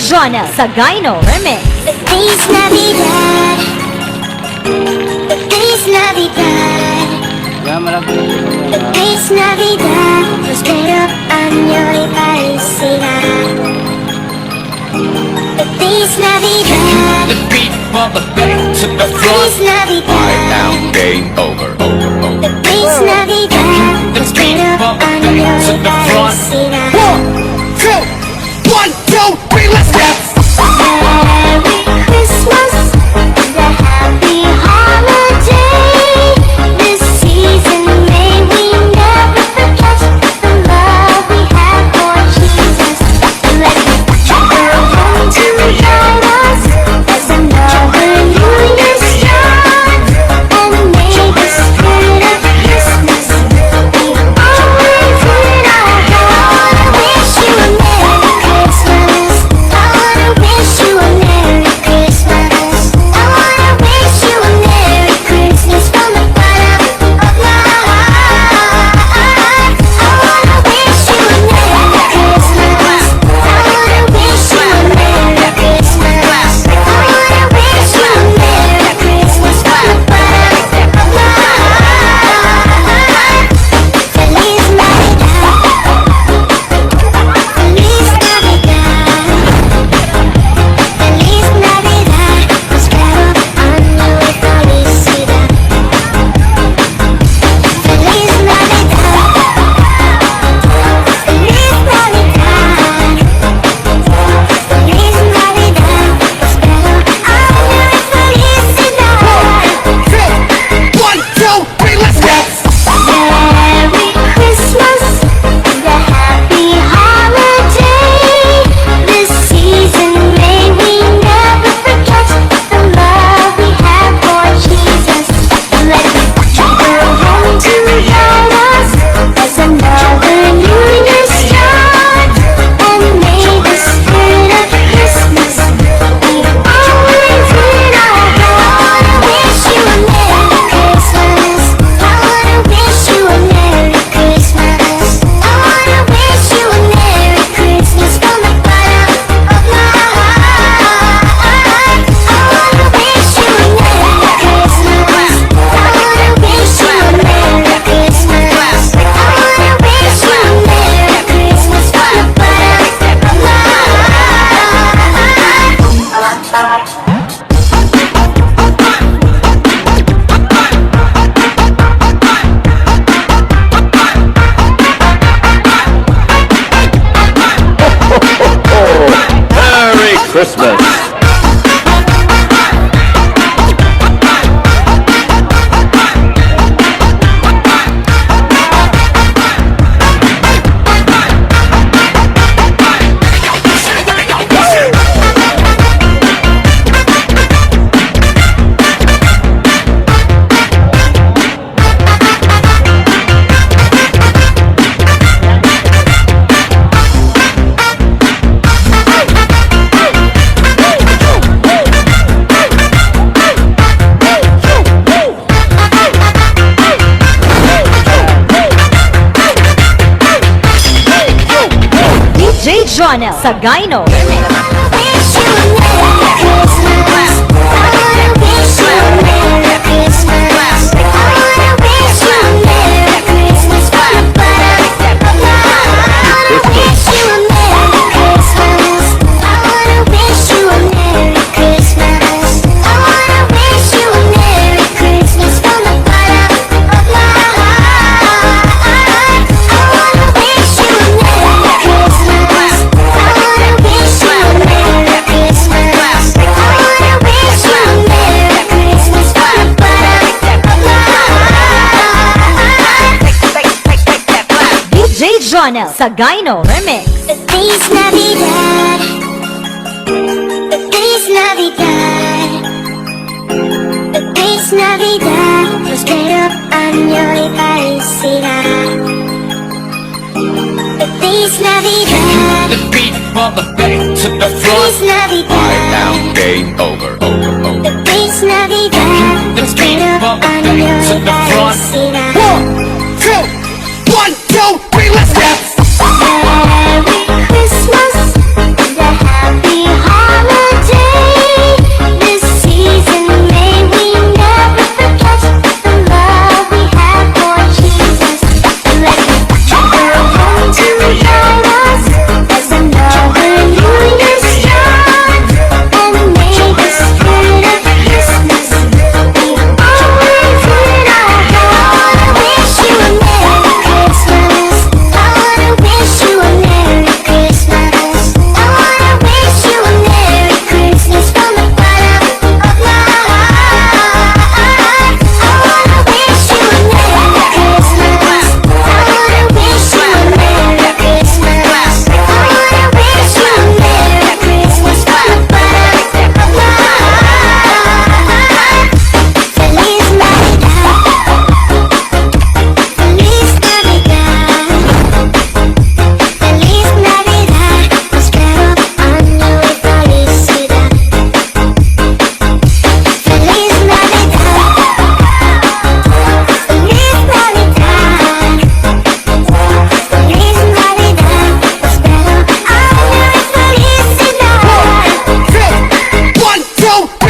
Jonel sa Gyno Remix. Feliz Navidad, Feliz Navidad, Feliz Navidad, prospero año y felicidad. Feliz Navidad, The beat from the back to the Feliz front. Navidad, Now game over. Feliz Navidad, prospero año y felicidad. 1, 2, 3, let's go. Merry Christmas, the happy holiday. This season may we never forget the love we have for Jesus. Let me go home to guide us as another New Year's start. And may the spirit of Christmas be always in our heart. I wish you a Merry Christmas. I wanna wish you a Merry Christmas. I wanna wish you a Merry Christmas from the bottom of my heart. I wanna wish you a Merry Christmas. I wanna wish you a Merry Christmas. I wanna wish you a Merry Christmas from the bottom of my heart. Feliz Navidad, Feliz Navidad. Feliz Navidad, prospero año y felicidad. Feliz Navidad, Feliz Navidad, Feliz Navidad, prospero año y felicidad. 1, 2, 3, let's go. Merry Christmas, the happy holiday. This season may we never forget the love we have for Jesus. Let me go home to guide us as another New Year's start. And may the spirit of Christmas be always in our heart. I wish you a Merry Christmas. I wanna wish you a Merry Christmas. I wanna wish you a Merry Christmas from the bottom of my heart. I wanna wish you a Merry Christmas. I wanna wish you a Merry Christmas. I wanna wish you a Merry Christmas from the bottom of my heart. Merry Christmas. DJ Jonel sa Gyno Remix. Wish you a Merry Christmas. I wanna wish you a Merry Christmas. I wanna wish you a Merry Christmas from the bottom of my heart. I wanna wish you a Merry Christmas. I wanna wish you a Merry Christmas. I wanna wish you a Merry Christmas from the bottom of my heart. I wanna wish you a Merry Christmas. I wanna wish you a Merry Christmas. I wanna wish you a Merry Christmas from the bottom of my heart. DJ Jonel sa Gyno Remix. Feliz Navidad, Feliz Navidad, Feliz Navidad, prospero año y felicidad. Feliz Navidad, The beat from the back to the Feliz front. Navidad, Now game over. Feliz Navidad, prospero año y felicidad. 1, 2, 3, let's go. Merry Christmas, the happy two,